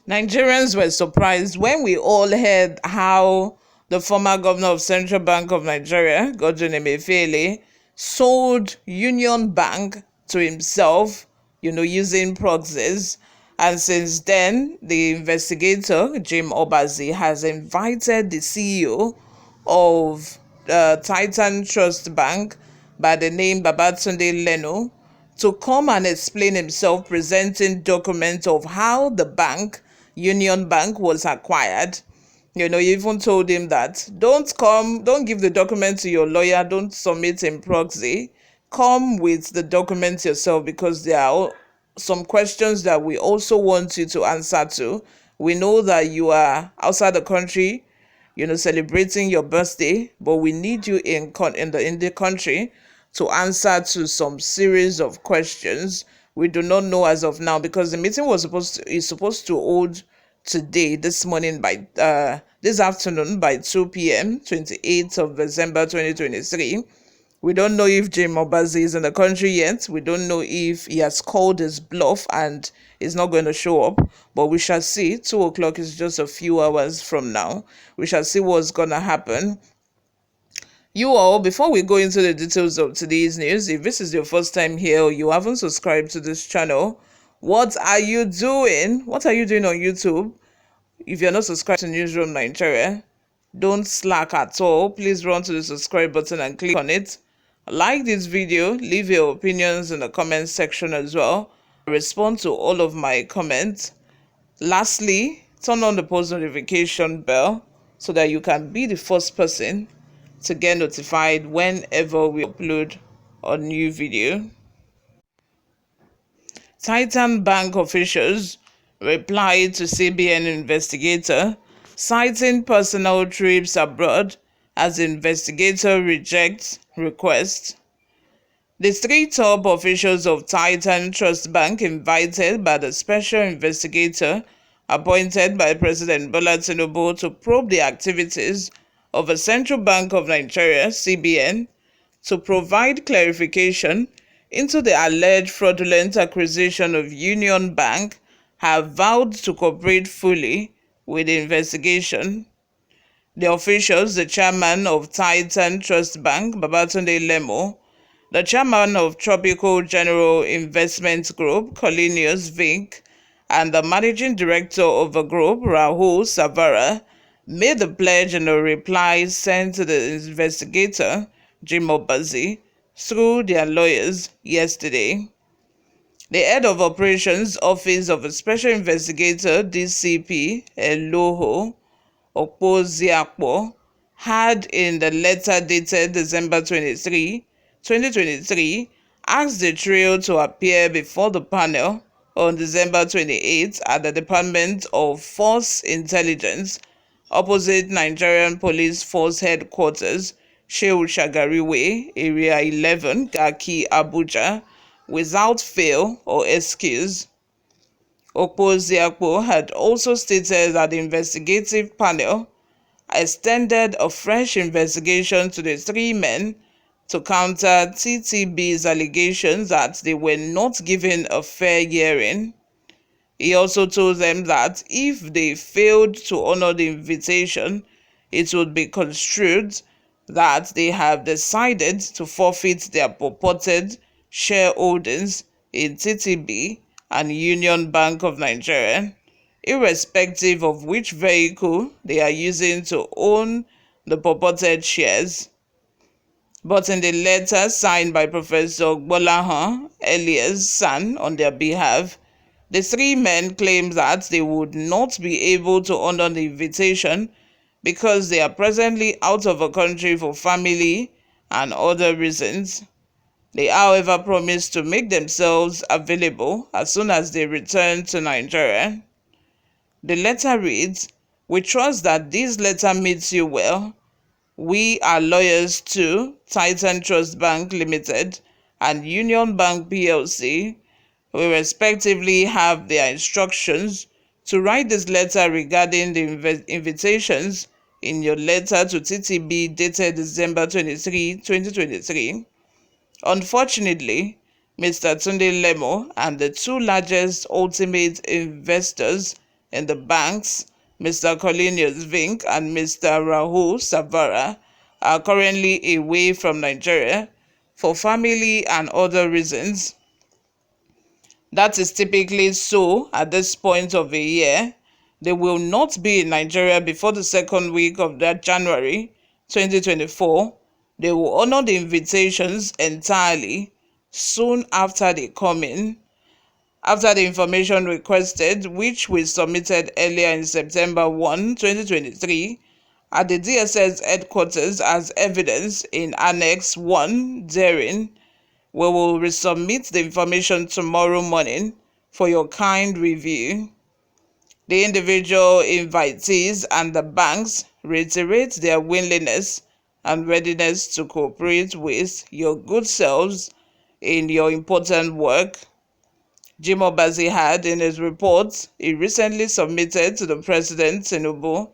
Nigerians were surprised when we all heard how the former governor of Central Bank of Nigeria, Godwin Emefiele, sold Union Bank to himself, using proxies. And since then, the investigator, Jim Obazi, has invited the CEO of Titan Trust Bank by the name Babatunde Lenu to come and explain himself, presenting documents of how the bank, Union Bank, was acquired. You even told him that don't give the document to your lawyer, don't submit in proxy. Come with the documents yourself, because there are some questions that we also want you to answer to. We know that you are outside the country, celebrating your birthday, but we need you in the country to answer to some series of questions we do not know as of now, because the meeting is supposed to hold today, this morning, by this afternoon by 2 p.m., 28th of December 2023. We don't know if Jim Obazi is in the country yet. We don't know if he has called his bluff and is not going to show up. But we shall see. 2 o'clock is just a few hours from now. We shall see what's going to happen. You all, before we go into the details of today's news, if this is your first time here or you haven't subscribed to this channel, what are you doing? What are you doing on YouTube? If you're not subscribed to Newsroom Nigeria, don't slack at all. Please run to the subscribe button and click on it. Like this video, leave your opinions in the comment section as well. Respond to all of my comments. Lastly, turn on the post notification bell so that you can be the first person to get notified whenever we upload a new video. Titan Bank officials replied to CBN investigator, citing personal trips abroad as investigator rejects request. The three top officials of Titan Trust Bank, invited by the special investigator appointed by President Bola Tinubu to probe the activities of the Central Bank of Nigeria, CBN, to provide clarification into the alleged fraudulent acquisition of Union Bank, have vowed to cooperate fully with the investigation. The officials, the chairman of Titan Trust Bank, Babatunde Lemu, the chairman of Tropical General Investment Group, Colinius Vink, and the managing director of the group, Rahul Savara, made the pledge in a reply sent to the investigator, Jim Obazi, through their lawyers yesterday. The head of operations office of a special investigator, DCP Eloho Okpoziakpo, had in the letter dated December 23, 2023, asked the trio to appear before the panel on December 28 at the Department of Force Intelligence, opposite Nigerian Police Force Headquarters, Shehu Shagari Way, Area 11, Garki, Abuja, without fail or excuse. Okpoziakpo had also stated that the investigative panel extended a fresh investigation to the three men to counter TTB's allegations that they were not given a fair hearing. He also told them that if they failed to honor the invitation, it would be construed that they have decided to forfeit their purported shareholdings in TTB and Union Bank of Nigeria, irrespective of which vehicle they are using to own the purported shares. But in the letter signed by Professor Gbolahan Elias San on their behalf, the three men claimed that they would not be able to honor the invitation because they are presently out of the country for family and other reasons. They, however, promised to make themselves available as soon as they return to Nigeria. The letter reads, "We trust that this letter meets you well. We are lawyers to Titan Trust Bank Limited and Union Bank PLC. We respectively have their instructions to write this letter regarding the invitations in your letter to TTB dated December 23, 2023. Unfortunately, Mr. Tunde Lemu and the two largest ultimate investors in the banks, Mr. Cornelius Vink and Mr. Rahul Savara, are currently away from Nigeria for family and other reasons. That is typically so at this point of the year. They will not be in Nigeria before the second week of that January 2024. They will honor the invitations entirely soon after they come in. After the information requested, which we submitted earlier in September 1, 2023, at the DSS headquarters as evidence in Annex 1 therein, we will resubmit the information tomorrow morning for your kind review. The individual invitees and the banks reiterate their willingness and readiness to cooperate with your good selves in your important work. Jim Obazi had, in his report he recently submitted to the President Tinubu,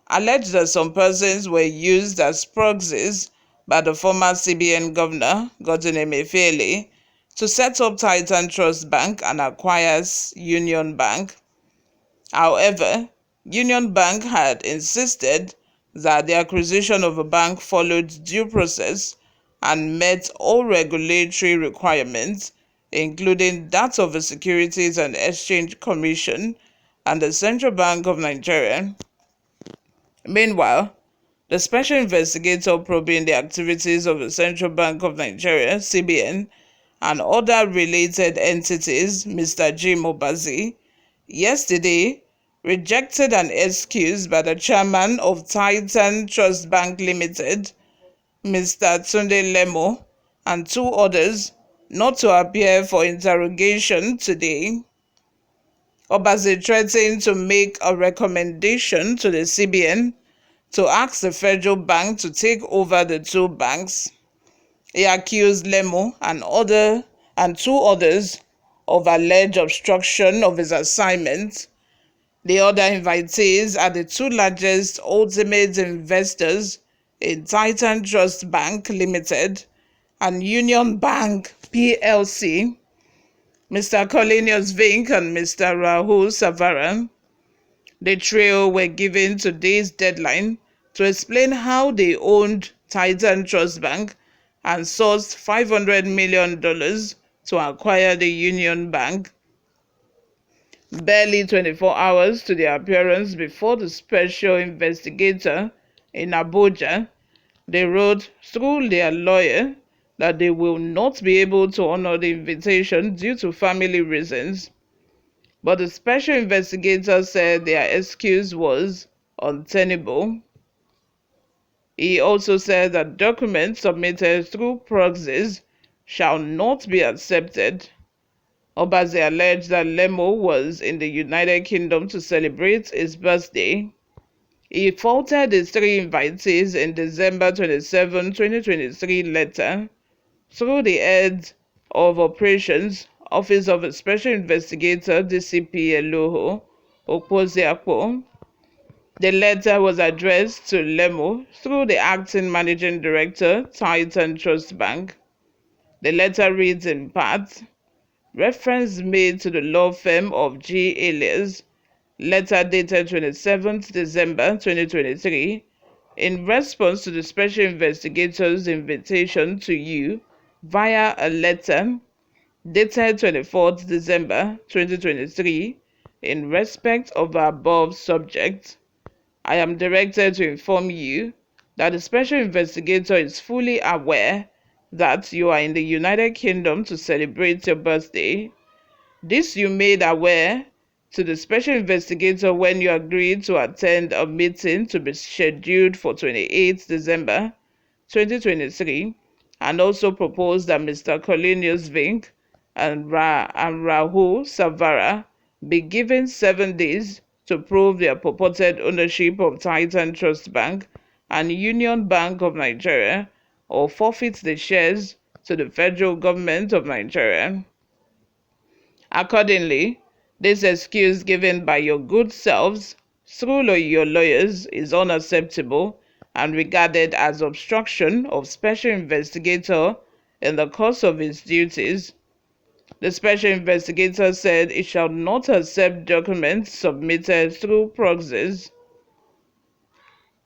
alleged that some persons were used as proxies by the former CBN governor, Godwin Emefiele, to set up Titan Trust Bank and acquire Union Bank. However, Union Bank had insisted that the acquisition of a bank followed due process and met all regulatory requirements, including that of the Securities and Exchange Commission and the Central Bank of Nigeria. Meanwhile, the special investigator probing the activities of the Central Bank of Nigeria, CBN, and other related entities, Mr. Jim Obazi, yesterday rejected an excuse by the chairman of Titan Trust Bank Limited, Mr. Tunde Lemu, and two others not to appear for interrogation today. Obazi threatened to make a recommendation to the CBN to ask the federal bank to take over the two banks. He accused Lemu and two others of alleged obstruction of his assignment. The other invitees are the two largest ultimate investors in Titan Trust Bank Limited and Union Bank PLC, Mr. Cornelius Vink and Mr. Rahul Savara. The trio were given today's deadline to explain how they owned Titan Trust Bank and sourced $500 million to acquire the Union Bank. Barely 24 hours to their appearance before the special investigator in Abuja, they wrote through their lawyer that they will not be able to honor the invitation due to family reasons. But the special investigator said their excuse was untenable. He also said that documents submitted through proxies shall not be accepted. Obazi alleged that Lemu was in the United Kingdom to celebrate his birthday. He faulted his three invitees in December 27, 2023 letter through the head of operations, Office of a Special Investigator, DCP Eloho Okpoziakpo. The letter was addressed to Lemu through the acting managing director, Titan Trust Bank. The letter reads in part, reference made to the law firm of G. Elias, letter dated 27th December 2023, in response to the special investigator's invitation to you via a letter dated 24th December 2023, in respect of the above subject. I am directed to inform you that the special investigator is fully aware that you are in the United Kingdom to celebrate your birthday. This you made aware to the special investigator when you agreed to attend a meeting to be scheduled for 28th December 2023, and also proposed that Mr. Cornelius Vink and Rahul Savara be given 7 days to prove their purported ownership of Titan Trust Bank and Union Bank of Nigeria, or forfeit the shares to the federal government of Nigeria. Accordingly, this excuse given by your good selves through your lawyers is unacceptable and regarded as obstruction of special investigator in the course of his duties. The special investigator said it shall not accept documents submitted through proxies.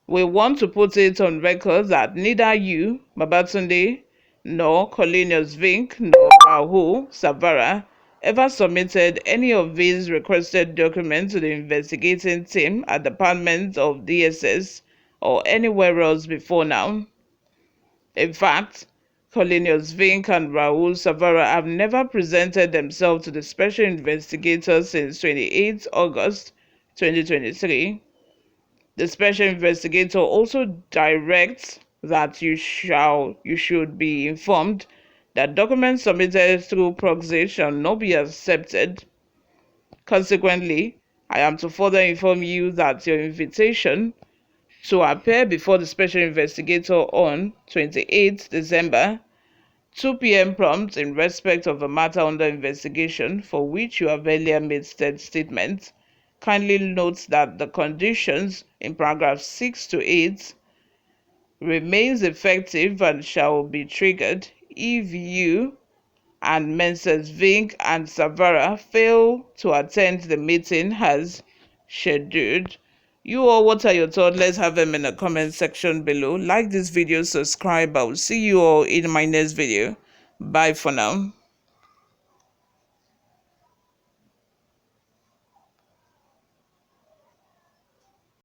We want to put it on record that neither you, Babatunde, nor Cornelius Vink, nor Rahul Savara ever submitted any of these requested documents to the investigating team at the Department of DSS or anywhere else before now. In fact, Cornelius Vink and Rahul Savara have never presented themselves to the special investigator since 28 August 2023. The special investigator also directs that you should be informed that documents submitted through proxy shall not be accepted. Consequently, I am to further inform you that your invitation to appear before the special investigator on 28 December, 2 p.m. prompt in respect of a matter under investigation for which you have earlier made said statements. Kindly note that the conditions in paragraph 6 to 8 remains effective and shall be triggered if you and Messrs. Vink and Savara fail to attend the meeting as scheduled. You all, what are your thoughts? Let's have them in the comment section below. Like this video, subscribe. I will see you all in my next video. Bye for now.